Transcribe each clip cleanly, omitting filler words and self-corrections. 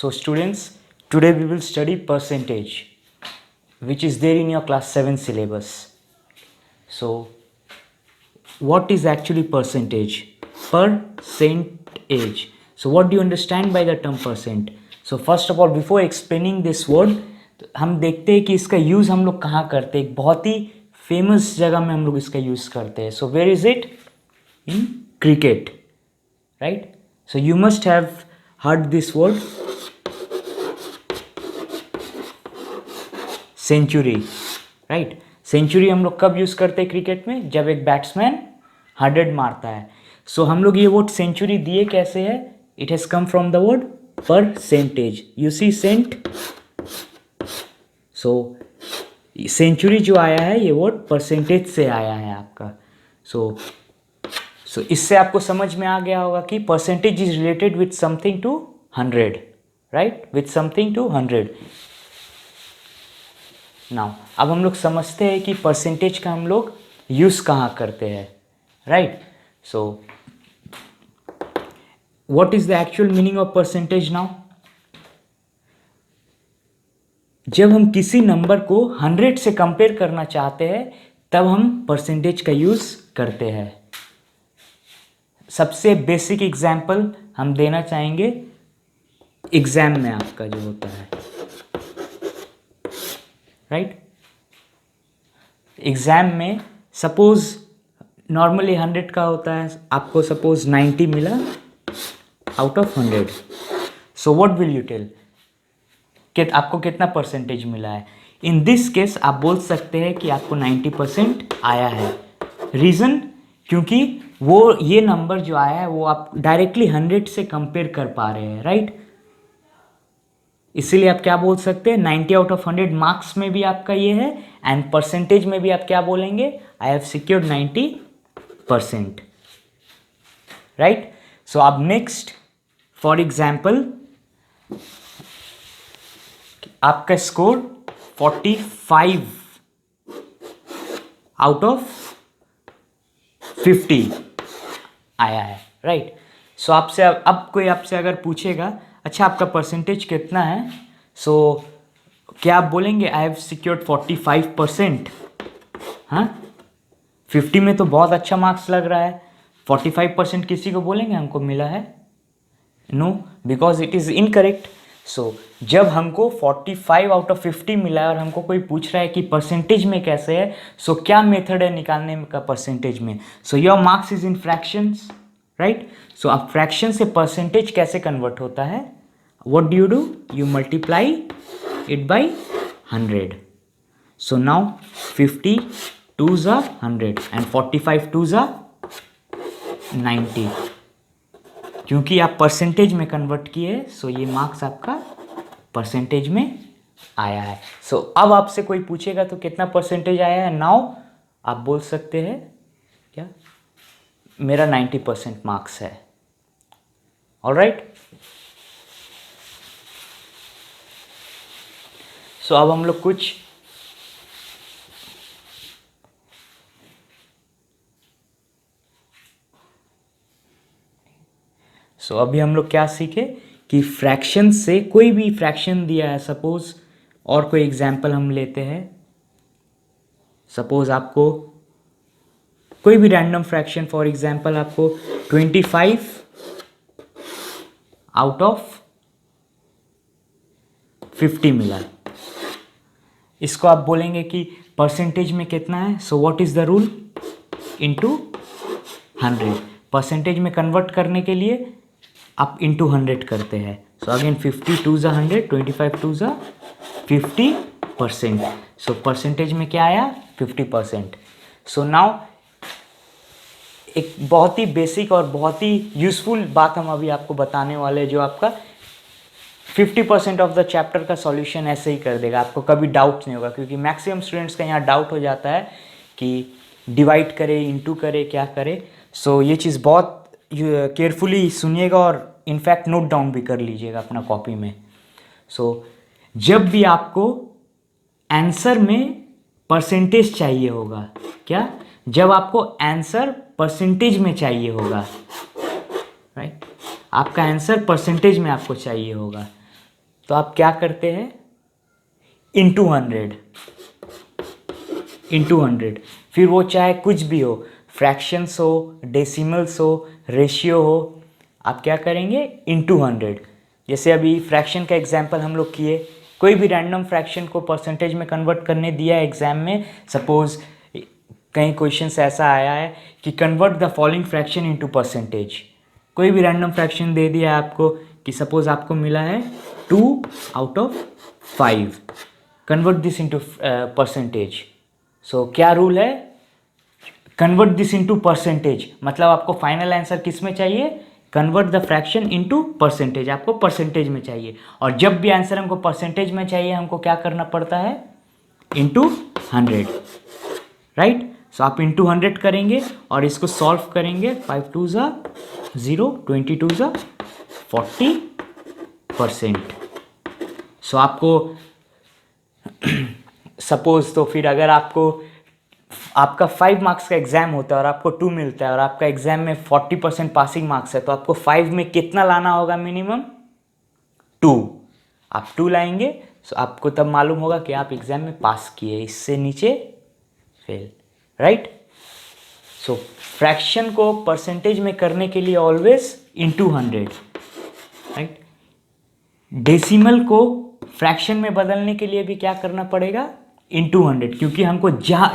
So students, today we will study percentage, which is there in your class 7 syllabus. So what is actually percentage? Percentage. So what do you understand by the term percent? So first of all, before explaining this word, हम देखते हैं कि इसका use हम लोग कहाँ करते हैं. एक बहुत ही फेमस जगह में हम लोग इसका यूज़ करते हैं. So where is it? In cricket, right? So you must have heard this word, century, right. Century हम लोग कब यूज़ करते हैं क्रिकेट में? जब एक बैट्समैन 100 मारता है. सो हम लोग ये वर्ड सेंचुरी दिए कैसे है? It has come from the word percentage. You see cent. So century जो आया है ये वर्ड परसेंटेज से आया है आपका. सो इससे आपको समझ में आ गया होगा कि percentage is related with something to 100, right, with something to 100. Now अब हम लोग समझते हैं कि परसेंटेज का हम लोग यूज़ कहाँ करते हैं, right. So what is the actual meaning of percentage now? जब हम किसी नंबर को 100 से कंपेयर करना चाहते हैं तब हम परसेंटेज का यूज़ करते हैं. सबसे बेसिक एग्जाम्पल हम देना चाहेंगे एग्जाम में आपका जो होता है, राइट. एग्जाम में सपोज नॉर्मली 100 का होता है, आपको सपोज 90 मिला out of 100. So what will you tell कि आपको कितना परसेंटेज मिला है? इन दिस केस आप बोल सकते हैं कि आपको 90% आया है. रीज़न, क्योंकि वो ये नंबर जो आया है वो आप डायरेक्टली 100 से कंपेयर कर पा रहे हैं, राइट. इसीलिए आप क्या बोल सकते हैं? 90 आउट ऑफ 100 मार्क्स में भी आपका ये है एंड परसेंटेज में भी आप क्या बोलेंगे? I have secured 90%, right. So अब नेक्स्ट, फॉर एग्जाम्पल आपका स्कोर 45 आउट ऑफ 50 आया है, राइट. सो आपसे अब कोई आपसे अगर पूछेगा अच्छा आपका परसेंटेज कितना है, सो क्या आप बोलेंगे आई हैव सिक्योर्ड 45%? हाँ, 50 में तो बहुत अच्छा मार्क्स लग रहा है. 45% किसी को बोलेंगे हमको मिला है? No, because it is incorrect. So जब हमको 45 आउट ऑफ 50 मिला है और हमको कोई पूछ रहा है कि परसेंटेज में कैसे है, सो क्या मेथड है निकालने का परसेंटेज में? So your marks is in fractions, right. So अब फ्रैक्शन से परसेंटेज कैसे कन्वर्ट होता है? What do? You multiply it by 100. So now 50 2s are 100 एंड 45 2s are 90. क्योंकि आप परसेंटेज में कन्वर्ट किए, सो ये मार्क्स आपका परसेंटेज में आया है. सो अब आपसे कोई पूछेगा तो कितना परसेंटेज आया है, नाउ आप बोल सकते हैं क्या? मेरा 90% मार्क्स है. ऑलराइट. सो अब हम लोग कुछ अभी हम लोग क्या सीखे कि फ्रैक्शन से, कोई भी फ्रैक्शन दिया है सपोज, और कोई एग्जाम्पल हम लेते हैं. सपोज आपको कोई भी रैंडम फ्रैक्शन, फॉर एग्जाम्पल आपको 25 आउट ऑफ 50 मिला. इसको आप बोलेंगे कि परसेंटेज में कितना है? So what is the rule? Into 100. Percentage में कन्वर्ट करने के लिए आप इंटू 100 करते हैं. So again 50 2s are 100, 25 2s are 50%. So percentage में क्या आया? 50%. सो नाउ एक बहुत ही बेसिक और बहुत ही यूजफुल बात हम अभी आपको बताने वाले हैं, जो आपका 50% ऑफ द चैप्टर का सॉल्यूशन ऐसे ही कर देगा. आपको कभी डाउट नहीं होगा, क्योंकि मैक्सिमम स्टूडेंट्स का यहाँ डाउट हो जाता है कि डिवाइड करे, इंटू करे, क्या करे. सो ये चीज़ बहुत केयरफुली सुनिएगा और इनफैक्ट नोट डाउन भी कर लीजिएगा अपना कॉपी में. सो जब भी आपको आंसर में परसेंटेज चाहिए होगा, क्या? जब आपको आंसर परसेंटेज में चाहिए होगा, राइट, आपका आंसर परसेंटेज में आपको चाहिए होगा, तो आप क्या करते हैं, इंटू 100, इंटू 100। फिर वो चाहे कुछ भी हो, फ्रैक्शंस हो, डेसिमल्स हो, रेशियो हो, आप क्या करेंगे, इंटू 100। जैसे अभी फ्रैक्शन का एग्जांपल हम लोग किए, कोई भी रैंडम फ्रैक्शन को परसेंटेज में कन्वर्ट करने दिया है एग्जाम में। सपोज कहीं क्वेश्चन ऐसा आया है कि convert the following fraction into percentage. कोई भी रैंडम फ्रैक्शन दे दिया है आपको कि सपोज आपको मिला है 2/5, कन्वर्ट दिस इनटू परसेंटेज। सो क्या रूल है, कन्वर्ट दिस इनटू परसेंटेज, मतलब आपको फाइनल आंसर किस में चाहिए, convert the fraction into percentage, आपको परसेंटेज में चाहिए। और जब भी आंसर हमको परसेंटेज में चाहिए, हमको क्या करना पड़ता है, इंटू 100, राइट। सो आप इंटू 100 करेंगे और इसको सॉल्व करेंगे, 5 2 ज़ा 0, 22 ज़ा 40%। सो आपको सपोज, तो फिर अगर आपको आपका 5 मार्क्स का एग्जाम होता है और आपको 2 मिलता है और आपका एग्जाम में 40% पासिंग मार्क्स है, तो आपको 5 में कितना लाना होगा, मिनिमम 2। आप 2 लाएंगे, सो आपको तब मालूम होगा कि आप एग्जाम में पास किए, इससे नीचे फेल, राइट। सो फ्रैक्शन को परसेंटेज में करने के लिए ऑलवेज इंटू 100, राइट। डेसिमल को फ्रैक्शन में बदलने के लिए भी क्या करना पड़ेगा, इंटू 100, क्योंकि हमको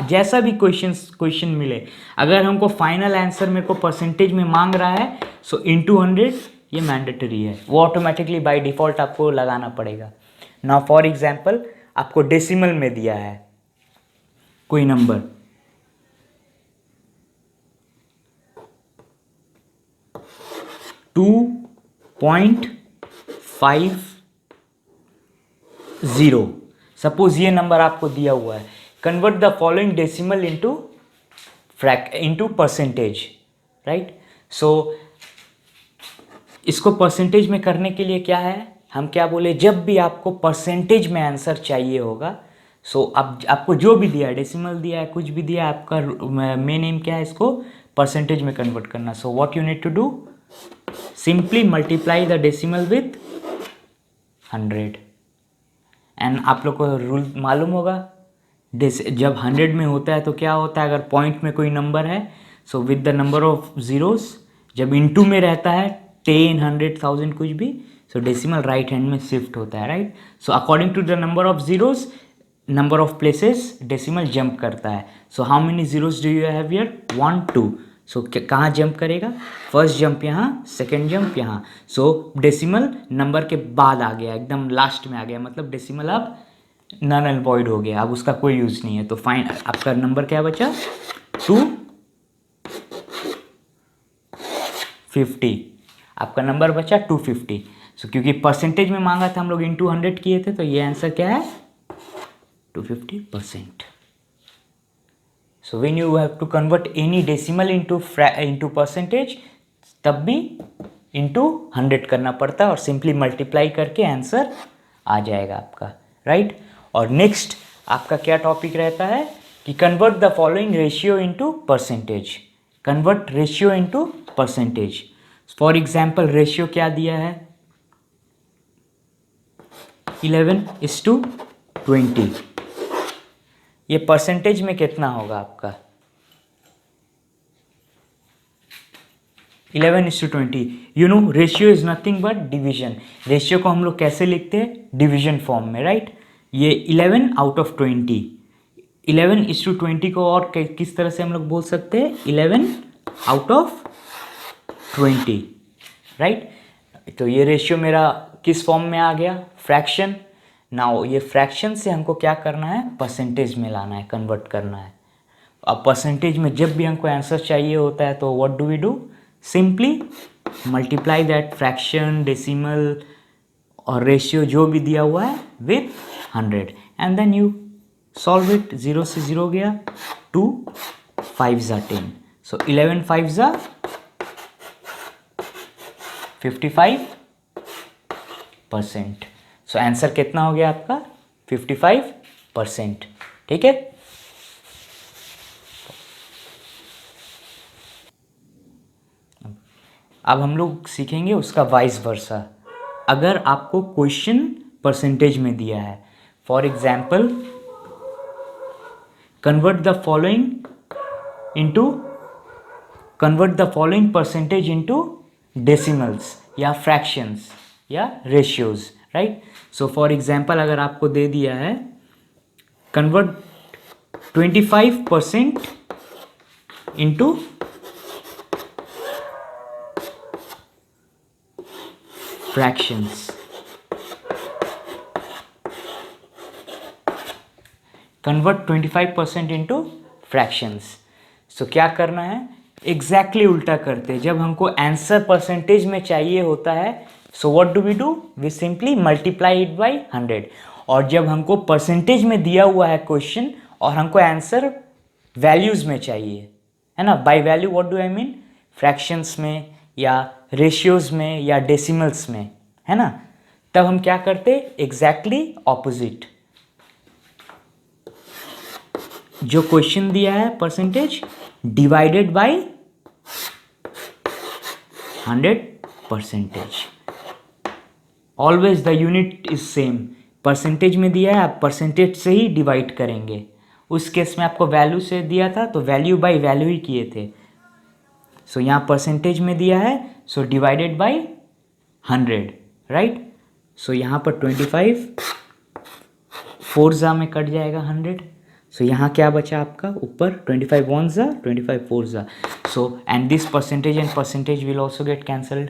जैसा भी क्वेश्चन मिले, अगर हमको फाइनल आंसर मेरे को परसेंटेज में मांग रहा है, सो इंटू 100 ये मैंडेटरी है, वो ऑटोमेटिकली बाय डिफ़ॉल्ट आपको लगाना पड़ेगा। नाउ फॉर एग्जांपल, आपको डेसिमल में दिया है कोई नंबर, टू 2.50, सपोज ये नंबर आपको दिया हुआ है, convert the following decimal into percentage, right. So इसको परसेंटेज में करने के लिए क्या है, हम क्या बोले, जब भी आपको परसेंटेज में आंसर चाहिए होगा, सो अब आपको जो भी दिया है, डेसिमल दिया है, कुछ भी दिया है, आपका मेन एम क्या है, इसको परसेंटेज में कन्वर्ट करना। So what you need to do, simply multiply the decimal with 100। And आप लोग को रूल मालूम होगा, जब 100 में होता है तो क्या होता है, अगर पॉइंट में कोई नंबर है, so with the number of zeros, जब इनटू में रहता है 10, 100, 1000 कुछ भी, सो डेसिमल राइट हैंड में शिफ्ट होता है, right. So according to the number of zeros, number of places decimal jump करता है। So how many zeros do you have here, 1 2। सो कहाँ जंप करेगा, फर्स्ट जंप यहाँ, सेकेंड जंप यहाँ। सो डेसिमल नंबर के बाद आ गया, एकदम लास्ट में आ गया, मतलब डेसिमल अब नन एंड वॉइड हो गया, अब उसका कोई यूज़ नहीं है। तो फाइन, आपका नंबर क्या बचा, 250, आपका नंबर बचा 250। सो क्योंकि परसेंटेज में मांगा था हम लोग, इंटू 100 किए थे, तो ये आंसर क्या है, 250%। So when you have to convert any decimal into percentage, तब भी इंटू 100 करना पड़ता है और सिंपली मल्टीप्लाई करके आंसर आ जाएगा आपका, राइट। और नेक्स्ट आपका क्या टॉपिक रहता है कि convert the following ratio into percentage, convert ratio into percentage. For example ratio क्या दिया है, 11:20, ये परसेंटेज में कितना होगा आपका, 11:20। You know ratio is nothing but division. Ratio को हम लोग कैसे लिखते हैं, डिवीजन फॉर्म में, राइट। ये 11/20, 11:20 को और किस तरह से हम लोग बोल सकते हैं, 11/20, राइट। तो ये रेशियो मेरा किस फॉर्म में आ गया, फ्रैक्शन। नाउ ये फ्रैक्शन से हमको क्या करना है, परसेंटेज में लाना है, कन्वर्ट करना है। अब परसेंटेज में जब भी हमको आंसर चाहिए होता है, तो what do we do, simply multiply that fraction, decimal और रेशियो जो भी दिया हुआ है with 100 and then you solve it. 0 से 0 गया, 2 5 ज़ा 10, सो 11 5 ज़ा 55%। सो आंसर कितना हो गया आपका, 55%, ठीक है। अब हम लोग सीखेंगे उसका वाइस वर्सा। अगर आपको क्वेश्चन परसेंटेज में दिया है। For example, convert the following percentage into decimals या फ्रैक्शंस या ratios, right. So for example, अगर आपको दे दिया है convert 25% into fractions, convert 25% into fractions. So क्या करना है, एग्जैक्टली उल्टा करते हैं। जब हमको आंसर परसेंटेज में चाहिए होता है, so what do, we simply multiply it by 100। और जब हमको परसेंटेज में दिया हुआ है क्वेश्चन और हमको आंसर वैल्यूज में चाहिए, है ना, by value what do I mean, fractions में या रेशियोज में या डेसिमल्स में, है ना, तब हम क्या करते, एग्जैक्टली ऑपोजिट। जो क्वेश्चन दिया है percentage divided by 100%। Always the unit is same. Percentage में दिया है, आप परसेंटेज से ही डिवाइड करेंगे। उस केस में आपको वैल्यू से दिया था तो वैल्यू बाय वैल्यू ही किए थे। सो यहाँ परसेंटेज में दिया है, सो डिवाइडेड बाय 100, राइट। सो यहाँ पर 25 4 जा में कट जाएगा 100। सो यहाँ क्या बचा आपका, ऊपर 25 1 जा 25 4 जा। So and this percentage and percentage will also get cancelled.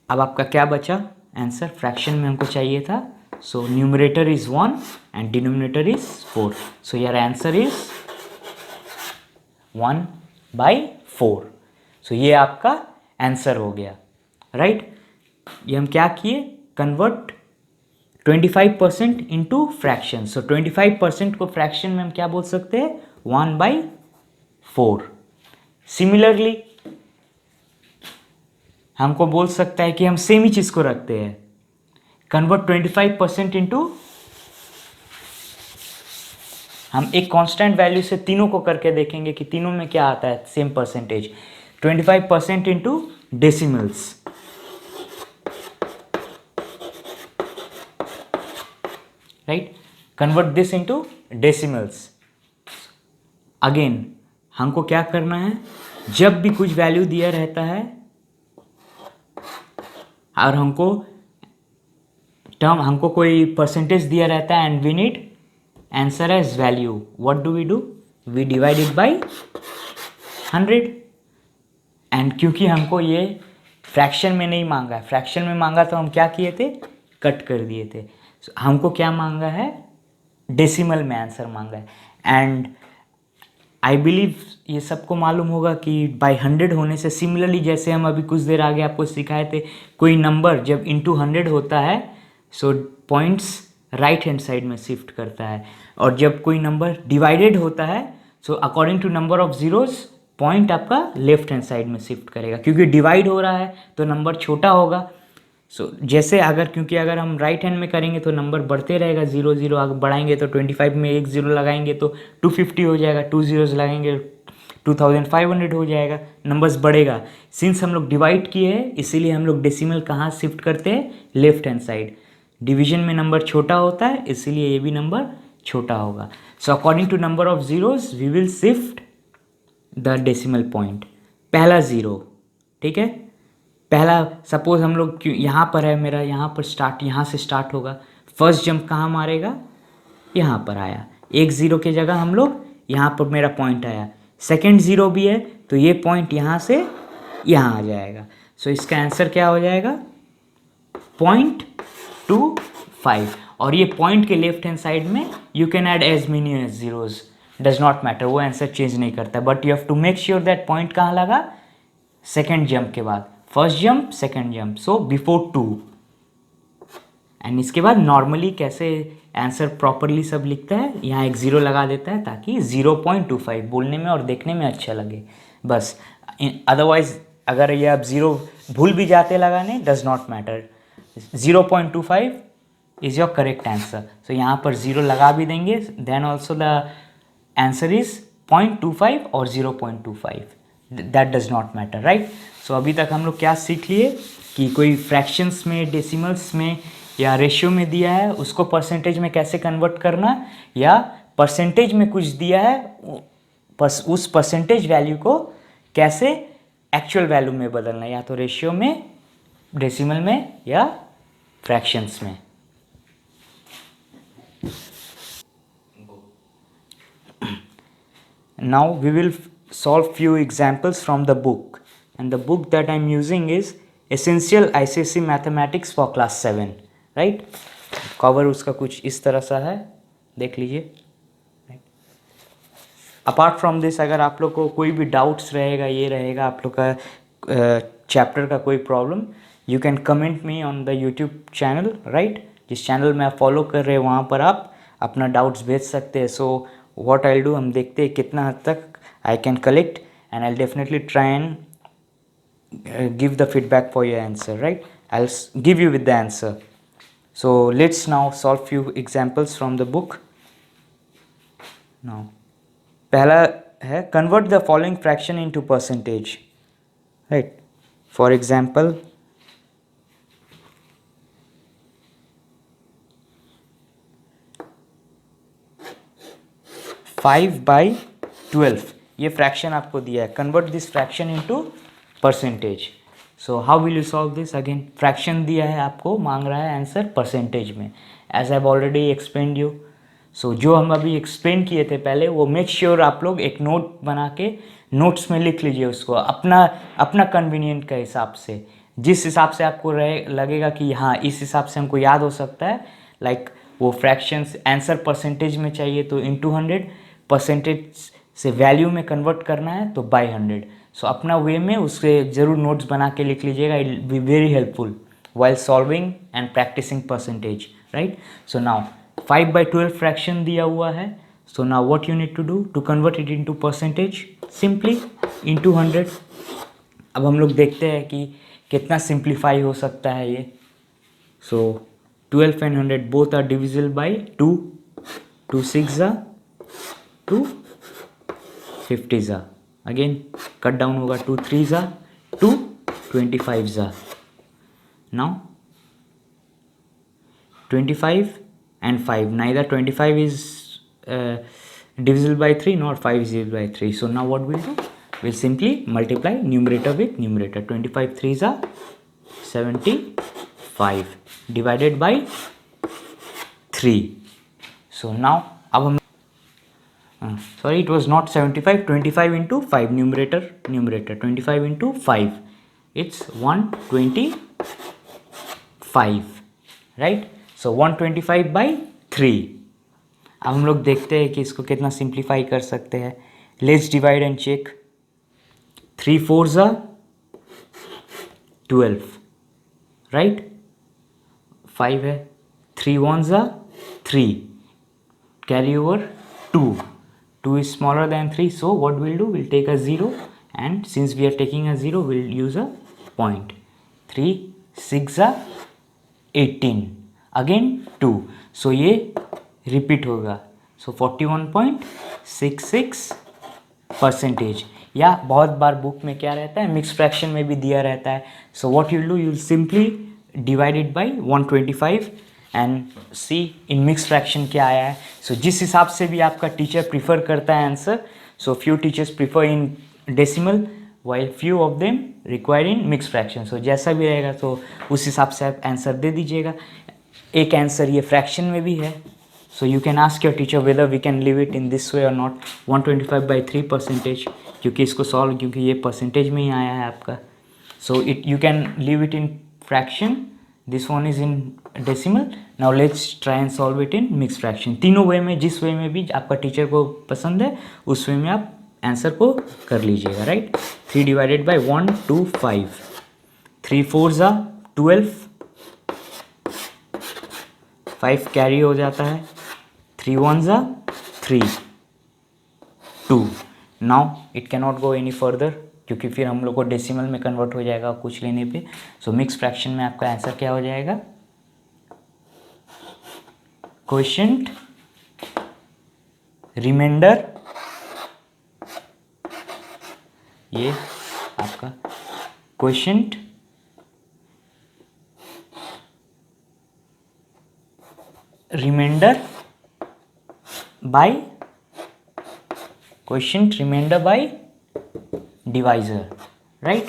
अब आपका क्या बचा आंसर, फ्रैक्शन में हमको चाहिए था। So numerator is 1 and denominator is 4। So your answer is 1/4। सो ये आपका आंसर हो गया, राइट। ये हम क्या किए, कन्वर्ट 25% इंटू फ्रैक्शन। सो 25% को फ्रैक्शन में हम क्या बोल सकते हैं, 1/4। सिमिलरली हमको बोल सकता है कि हम सेम ही चीज़ को रखते हैं, कन्वर्ट 25% इंटू, हम एक कांस्टेंट वैल्यू से तीनों को करके देखेंगे कि तीनों में क्या आता है same percentage. 25% into decimals, right, convert this into decimals. Again हमको क्या करना है, जब भी कुछ वैल्यू दिया रहता है और हमको कोई परसेंटेज दिया रहता है and we need answer as value, what do, we divide it by 100। And क्योंकि हमको ये फ्रैक्शन में नहीं मांगा है, फ्रैक्शन में मांगा तो हम क्या किए थे, कट कर दिए थे। हमको क्या मांगा है, डेसिमल में आंसर मांगा है। एंड आई बिलीव ये सबको मालूम होगा कि बाय 100 होने से, सिमिलरली जैसे हम अभी कुछ देर आगे आपको सिखाए थे, कोई नंबर जब इंटू 100 होता है so points right hand side में शिफ्ट करता है, और जब कोई नंबर डिवाइडेड होता है so according to number of zeros point आपका लेफ्ट हैंड साइड में शिफ्ट करेगा, क्योंकि डिवाइड हो रहा है तो नंबर छोटा होगा। सो जैसे क्योंकि अगर हम राइट हैंड में करेंगे तो नंबर बढ़ते रहेगा, 0 0 आगे बढ़ाएंगे तो 25 में एक 0 लगाएंगे तो 250 हो जाएगा, 2 zeros लगाएंगे 2500 हो जाएगा, नंबर्स बढ़ेगा। सिंस हम लोग डिवाइड किए हैं इसीलिए हम लोग डेसिमल कहाँ शिफ्ट करते हैं, लेफ्ट हैंड साइड। डिवीजन में नंबर छोटा होता है इसीलिए ये भी नंबर छोटा होगा। So according to number of zeros we will shift the decimal point. पहला 0, ठीक है, पहला सपोज हम लोग यहाँ पर है, मेरा यहाँ पर स्टार्ट, यहाँ से स्टार्ट होगा, फर्स्ट जंप कहाँ मारेगा, यहाँ पर आया, एक 0 के जगह हम लोग यहाँ पर मेरा पॉइंट आया। सेकंड 0 भी है तो ये पॉइंट यहाँ से यहाँ आ जाएगा। सो इसका आंसर क्या हो जाएगा, 0.25। और ये पॉइंट के लेफ्ट हैंड साइड में you can add as many as zeros, does not matter, वो आंसर चेंज नहीं करता, but you have to make sure that point कहाँ लगा, सेकेंड जंप के बाद, first jump second jump, so before 2। And इसके बाद नॉर्मली कैसे आंसर प्रॉपरली सब लिखता है, यहाँ एक 0 लगा देता है ताकि 0.25 बोलने में और देखने में अच्छा लगे, बस। अदरवाइज अगर ये आप 0 भूल भी जाते लगाने, does not matter, 0.25 is your correct answer. So यहाँ पर 0 लगा भी देंगे, then also the answer is 0.25 और 0.25, that does not matter, right. So अभी तक हम लोग क्या सीख लिए कि कोई फ्रैक्शंस में, डेसिमल्स में या रेशियो में दिया है उसको परसेंटेज में कैसे कन्वर्ट करना, या परसेंटेज में कुछ दिया है उस परसेंटेज वैल्यू को कैसे एक्चुअल वैल्यू में बदलना, या तो रेशियो में, डेसिमल में, या फ्रैक्शंस में। Now we will solve few examples from the book, and the book that I'm using is Essential ICSE Mathematics for Class 7, right? Cover उसका कुछ इस तरह सा है, देख लीजिए। अपार्ट फ्रॉम दिस, अगर आप लोग को कोई भी डाउट्स रहेगा, ये रहेगा आप लोग का चैप्टर का कोई problem, you can comment me on the YouTube channel, right? जिस चैनल में आप फॉलो कर रहे हैं वहाँ पर आप अपना डाउट्स भेज सकते हैं। सो व्हाट आई डू, हम देखते हैं कितना हद तक I can collect, and I definitely try and give the feedback for your answer, right? I'll give you with the answer. So let's now solve few examples from the book. Now पहला है convert the following fraction into percentage, right? For example, 5/12 ये fraction आपको दिया है, convert this fraction into percentage. So how will you solve this? Again fraction दिया है आपको, मांग रहा है आंसर परसेंटेज में, as I have already explained you. So जो हम अभी एक्सप्लेन किए थे पहले, वो मेक श्योर आप लोग एक नोट बना के नोट्स में लिख लीजिए उसको अपना कन्वीनियंट के हिसाब से, जिस हिसाब से आपको लगेगा कि हाँ इस हिसाब से हमको याद हो सकता है। लाइक वो फ्रैक्शंस आंसर परसेंटेज में चाहिए तो इंटू 100, परसेंटेज से वैल्यू में कन्वर्ट करना है तो बाई 100। सो अपना वे में उससे ज़रूर नोट्स बना के लिख लीजिएगा, it will be very helpful while solving and practicing percentage, right? So now 5/12 fraction दिया हुआ है, so now what you need to do to convert it into percentage? Simply into 100। अब हम लोग देखते हैं कि कितना सिंप्लीफाई हो सकता है ये। so 12 and 100 both are divisible by 2, 2 6 जा 2 50 जा, अगेन कट डाउन होगा 2 3 जा 2 25 जा। Now 25 and 5, neither 25 is divisible by 3 nor 5 is divisible by 3. So now what we'll do, we'll simply multiply numerator with numerator. 25 3s are 75 divided by 3. So now अब हम sorry, it was not 75, 25 into 5, numerator 25 into 5, it's 125, right? So 125/3। अब हम लोग देखते हैं कि इसको कितना सिंप्लीफाई कर सकते हैं। Let's divide and check. 3 4 जा 12, राइट? 5 है, 3 1 जा 3, carry over 2 is smaller than 3, so what we'll do, we'll take a 0, and since we are taking a 0, we'll use a point। 3 6 जा 18, अगेन 2, सो ये रिपीट होगा। सो 41.66%। या बहुत बार बुक में क्या रहता है, मिक्स फ्रैक्शन में भी दिया रहता है। So what you do, you will simply divide it by 125 and see in mix fraction क्या आया है। सो जिस हिसाब से भी आपका टीचर प्रीफर करता है answer, so few teachers prefer in decimal while few of them require in mixed fraction। so जैसा भी रहेगा तो उस हिसाब से आप आंसर दे दीजिएगा। एक आंसर ये फ्रैक्शन में भी है, so you can ask your teacher whether we can leave it in this way और नॉट। 125/3%, क्योंकि इसको सॉल्व, क्योंकि ये परसेंटेज में ही आया है आपका, so it you can leave it in fraction, this one is in decimal. Now let's try and solve it in mix fraction. तीनों वे में, जिस वे में भी आपका टीचर को पसंद है उस वे में आप आंसर को कर लीजिएगा, राइट? 3 डिवाइडेड बाई 125, 3 4 जा 12, 5 कैरी हो जाता है, 3 1 जा 3 2। Now it can not go any further, क्योंकि फिर हम लोग को डेसिमल में कन्वर्ट हो जाएगा कुछ लेने पे। सो मिक्स फ्रैक्शन में आपका आंसर क्या हो जाएगा, क्वोशिएंट रिमाइंडर, ये आपका quotient remainder by quotient remainder by divisor, right.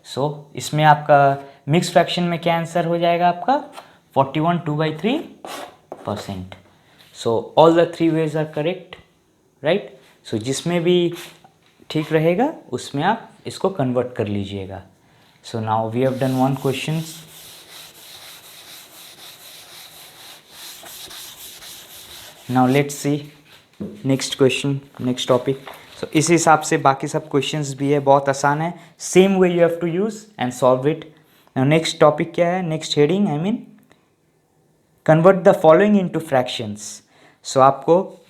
So इसमें आपका मिक्स फ्रैक्शन में क्या आंसर हो जाएगा आपका 41 2/3%। So all the 3 ways are correct, right. So जिसमें भी ठीक रहेगा उसमें आप इसको कन्वर्ट कर लीजिएगा। So now we have done one question. Now let's see next question, next topic. So इस हिसाब से बाकी सब क्वेश्चंस भी है, बहुत आसान है। Same way you have to use and solve it. Now next topic क्या है, next heading I mean convert the following into fractions. So आपको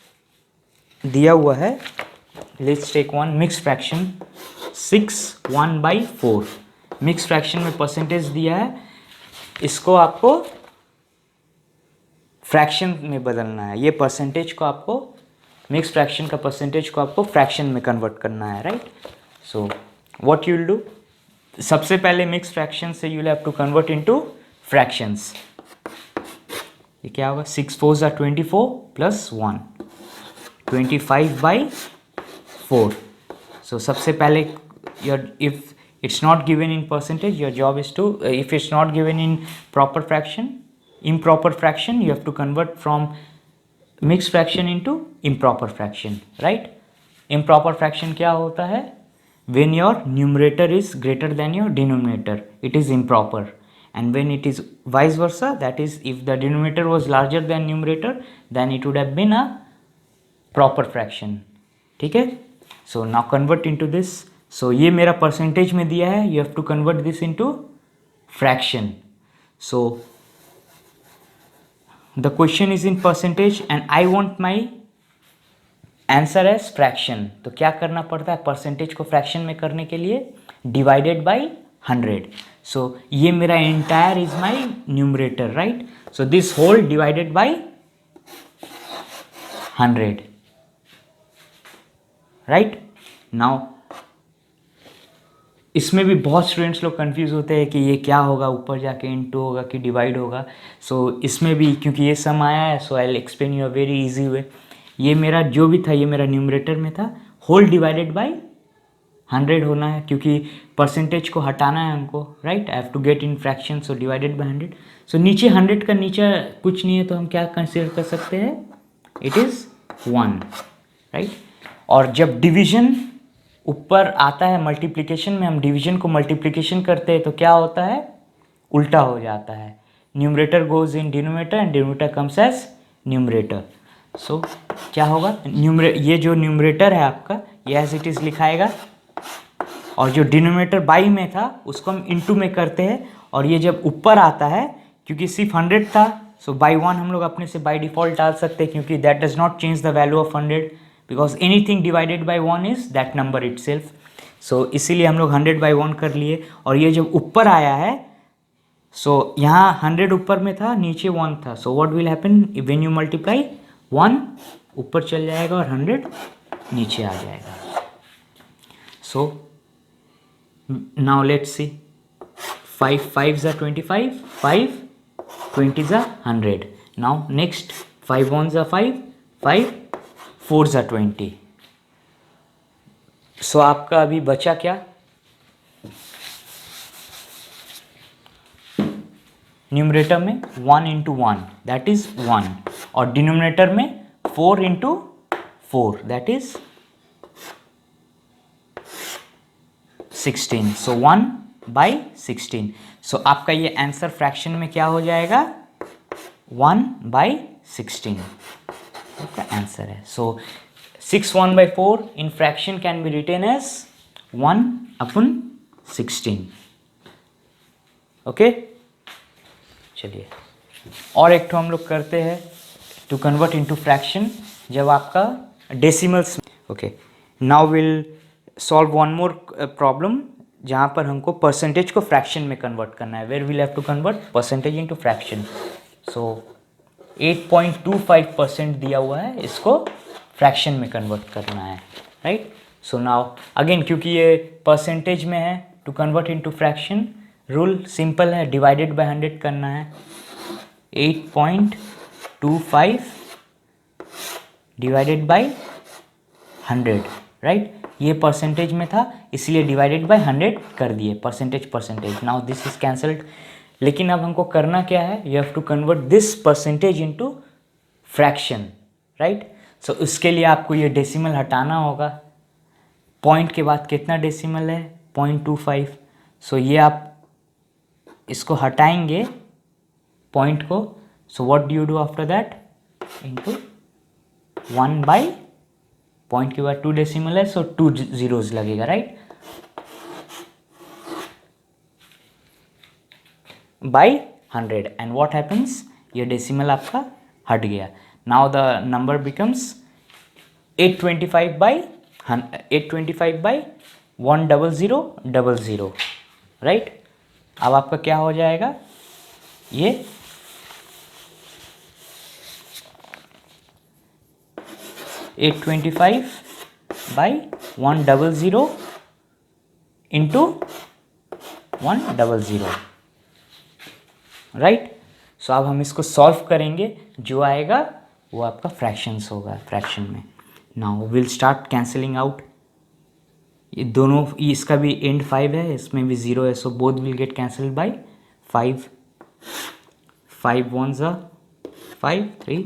दिया हुआ है, let's take one mix fraction 6/1/4। Mix fraction में परसेंटेज दिया है, इसको आपको फ्रैक्शन में बदलना है। ये परसेंटेज को आपको, मिक्स फ्रैक्शन का परसेंटेज को आपको फ्रैक्शन में कन्वर्ट करना है, right. So what you will do, सबसे पहले मिक्स फ्रैक्शन से you will have to convert into fractions. ये क्या होगा, 6 4s are 24 प्लस 1 25/4। सो सबसे पहले your, if it's not given in percentage, your job is to, if it's not given in proper fraction, improper fraction, you have to convert from mixed fraction into improper fraction, right? Improper fraction क्या होता है, when your numerator is greater than your denominator, it is improper, and when it is vice versa, that is if the denominator was larger than numerator, then it would have been a proper fraction, ठीक है। so now convert into this। सो ये मेरा percentage में दिया है, you have to convert this into fraction. So the question is in percentage and I want my answer as fraction. तो क्या करना पड़ता है परसेंटेज को फ्रैक्शन में करने के लिए, डिवाइडेड बाय 100। सो ये मेरा entire is my numerator, right. So this whole divided by 100, right. Now इसमें भी बहुत स्टूडेंट्स लोग कंफ्यूज होते हैं कि ये क्या होगा, ऊपर जाके इनटू होगा कि डिवाइड होगा। सो इसमें भी क्योंकि ये सम आया है, so I will explain you a very easy way. ये मेरा जो भी था, ये मेरा न्यूमरेटर में था, होल डिवाइडेड बाय 100 होना है, क्योंकि परसेंटेज को हटाना है हमको, right. I have to get in fraction, so divided by 100। So नीचे 100 का नीचे कुछ नहीं है, तो हम क्या कंसिडर कर सकते हैं, इट इज़ 1, राइट। और जब डिवीजन ऊपर आता है, मल्टीप्लिकेशन में हम डिवीजन को मल्टीप्लिकेशन करते हैं, तो क्या होता है, उल्टा हो जाता है। Numerator goes in denominator and denominator comes as numerator. So क्या होगा, ये जो न्यूमरेटर है आपका, ये एज इट इज़ लिखाएगा, और जो डिनोमिनेटर बाई में था उसको हम इनटू में करते हैं, और ये जब ऊपर आता है, क्योंकि सिर्फ 100 था, सो बाई 1 हम लोग अपने से बाई डिफ़ॉल्ट डाल सकते हैं, क्योंकि that does not change the value of 100, because anything divided by 1 is that number itself. So इसीलिए हम लोग 100/1 कर लिए। और ये जब ऊपर आया है, सो यहाँ 100 ऊपर में था, नीचे 1 था, सो what will happen, when you multiply, 1 ऊपर चल जाएगा और 100 नीचे आ जाएगा। So now let's C, 5 5s are 25, 5 20s are 100। Now next 5 1s are 5, 5 4s are 20। सो आपका अभी बचा क्या, न्यूमरेटर में 1 इंटू 1 दैट इज 1, और डिनोमिनेटर में 4 इंटू 4 दैट इज 16। सो 1/16। सो आपका ये आंसर फ्रैक्शन में क्या हो जाएगा, 1/16 आपका आंसर है। सो 6 1/4 in fraction can be written as 1/16। Okay, चलिए और एक तो हम लोग करते हैं टू कन्वर्ट इनटू फ्रैक्शन, जब आपका decimals. Okay, now will solve one more problem, जहाँ पर हमको परसेंटेज को फ्रैक्शन में कन्वर्ट करना है, where will have to convert percentage into fraction. So 8.25% दिया हुआ है, इसको फ्रैक्शन में कन्वर्ट करना है, राइट। सो नाउ अगेन, क्योंकि ये परसेंटेज में है, to convert into fraction rule simple है, डिवाइडेड बाय 100 करना है। 8.25 25 डिवाइडेड बाई 100, राइट। ये परसेंटेज में था इसलिए डिवाइडेड बाय 100 कर दिए, percentage. Now this is cancelled. लेकिन अब हमको करना क्या है, you have to convert this percentage into fraction, right. So उसके लिए आपको ये डेसिमल हटाना होगा। पॉइंट के बाद कितना डेसिमल है, 0.25। सो ये आप इसको हटाएंगे पॉइंट को। सो what do you do after that, into 1 by point के बाद 2 डेसिमल है, सो 2 जीरोज लगेगा, right, by 100। And what happens, ये डेसिमल आपका हट गया। Now the number becomes 825 by 10000, right. अब आपका क्या हो जाएगा, ये 825 बाई 100 इंटू 100, राइट। सो अब हम इसको सॉल्व करेंगे, जो आएगा वो आपका फ्रैक्शंस होगा, फ्रैक्शन में। Now will start cancelling out. ये दोनों, इसका भी एंड 5 है, इसमें भी 0 है, so both will get cancelled by 5। 5 1 ज़ा 5, 3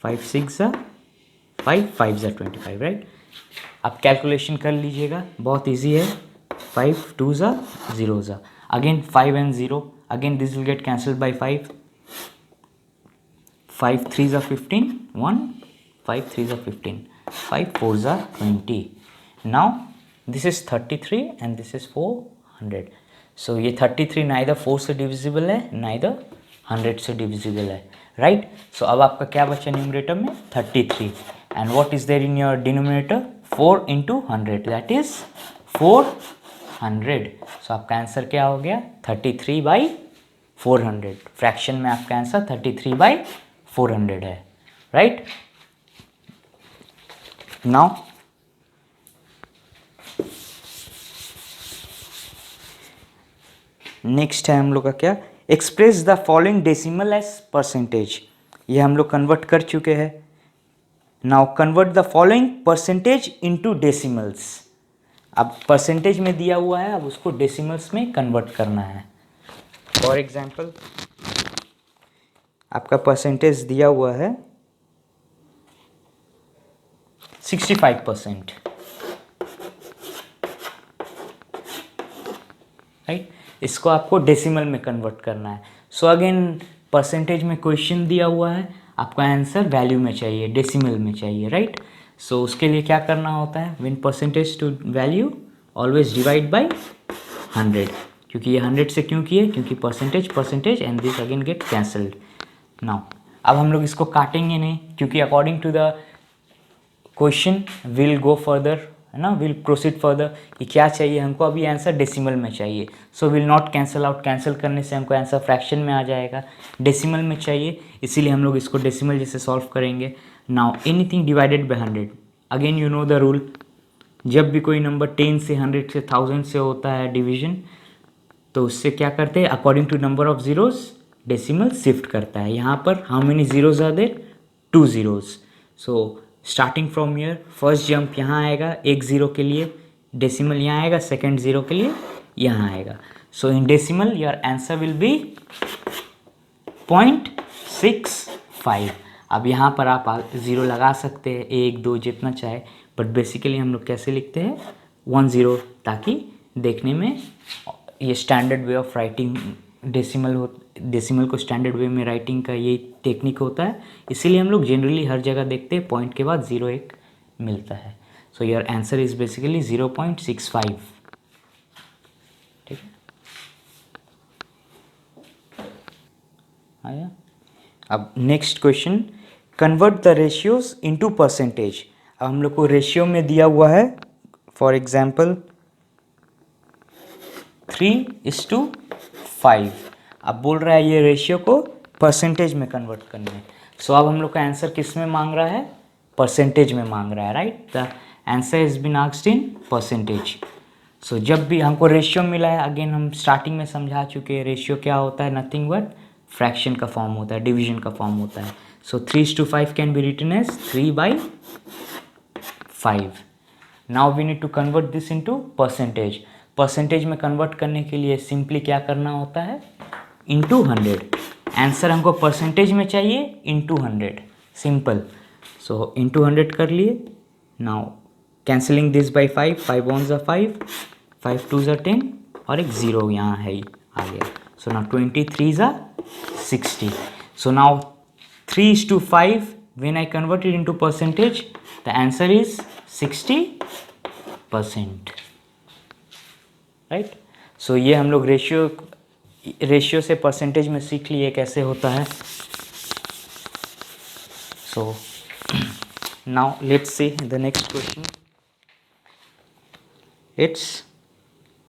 5 6 ज़ा 5 5 ज़ा 25, राइट। आप कैलकुलेशन कर लीजिएगा, बहुत इजी है। 5 2 ज़ा 0 ज़ा, again 5 and 0, again this will get cancelled by 5। 5 3 ज़ा 15 1, 5 3 ज़ा 15, 5 4 ज़ा 20। Now this is 33 and this is 400। सो ये 33 नाइदर 4 से डिविजिबल है, नाइदर 100 से डिविजिबल है, राइट। सो अब आपका क्या बचा न्यूमरेटर में, 33। And what is there in your denominator, 4 into 100, that is 400। So आपका आंसर क्या हो गया, 33 बाई 400। फ्रैक्शन में आपका आंसर 33 बाई 400 है, राइट। नाउ नेक्स्ट है हम लोग का क्या, express the following decimal as percentage. ये हम लोग कन्वर्ट कर चुके हैं। Now convert the following percentage into decimals. अब परसेंटेज में दिया हुआ है, अब उसको डेसिमल्स में कन्वर्ट करना है। फॉर एग्जाम्पल आपका परसेंटेज दिया हुआ है 65%, राइट। इसको आपको डेसिमल में कन्वर्ट करना है। सो अगेन परसेंटेज में क्वेश्चन दिया हुआ है, आपका आंसर वैल्यू में चाहिए, डेसिमल में चाहिए, राइट। सो उसके लिए क्या करना होता है, when percentage to value always divide by 100। क्योंकि ये 100 से क्यों किए, क्योंकि percentage and this again get cancelled. Now अब हम लोग इसको काटेंगे नहीं, क्योंकि according to the question will go further, है ना, विल प्रोसीड फर्दर कि क्या चाहिए हमको, अभी आंसर डेसिमल में चाहिए। So will not cancel out, cancel करने से हमको आंसर फ्रैक्शन में आ जाएगा, डेसिमल में चाहिए, इसीलिए हम लोग इसको डेसिमल जैसे सॉल्व करेंगे। Now anything divided by 100, again you know the rule, जब भी कोई नंबर 10 से 100 से 1000 से होता है डिवीजन, तो उससे क्या करते हैं, according to number of zeros decimal shift करता है। यहाँ पर how many zeros are there, 2 zeros। So starting from here first jump यहाँ आएगा, एक ज़ीरो के लिए डेसिमल यहाँ आएगा, सेकेंड ज़ीरो के लिए यहाँ आएगा। So in decimal your answer will be 0.65। अब यहाँ पर आप ज़ीरो लगा सकते हैं, 1 2 जितना चाहे, बट बेसिकली हम लोग कैसे लिखते हैं 10, ताकि देखने में ये standard way of writing decimal को स्टैंडर्ड वे में राइटिंग का ये टेक्निक होता है, इसीलिए हम लोग जनरली हर जगह देखते हैं पॉइंट के बाद 0 1 मिलता है। So your answer is basically 0.65, ठीक है। आया। अब next question, convert the ratios into percentage. अब हम लोग को रेशियो में दिया हुआ है, फॉर एग्जाम्पल 3:5। अब बोल रहा है ये रेशियो को परसेंटेज में कन्वर्ट करना है। सो अब हम लोग का आंसर किस में मांग रहा है, परसेंटेज में मांग रहा है, right. The answer is been asked in percentage. So जब भी हमको रेशियो मिला है, अगेन हम स्टार्टिंग में समझा चुके हैं, रेशियो क्या होता है, नथिंग बट फ्रैक्शन का फॉर्म होता है, डिवीजन का फॉर्म होता है। So 3:5 can be written as 3/5. Now we need to convert this into percentage. Percentage में कन्वर्ट करने के लिए सिंपली क्या करना होता है, इंटू 100. आंसर हमको परसेंटेज में चाहिए इंटू 100, सिंपल. सो इंटू 100 कर लिए. Now cancelling this by 5, 5 1s are 5, 5 2s are 10 और एक 0 यहाँ है ही आ गया. So now 23s are 60. So now 3:5 when I convert it into percentage, the answer is 60%. Right. सो ये हम लोग रेशियो से परसेंटेज में सीख लिए कैसे होता है. So now let's see the next question. It's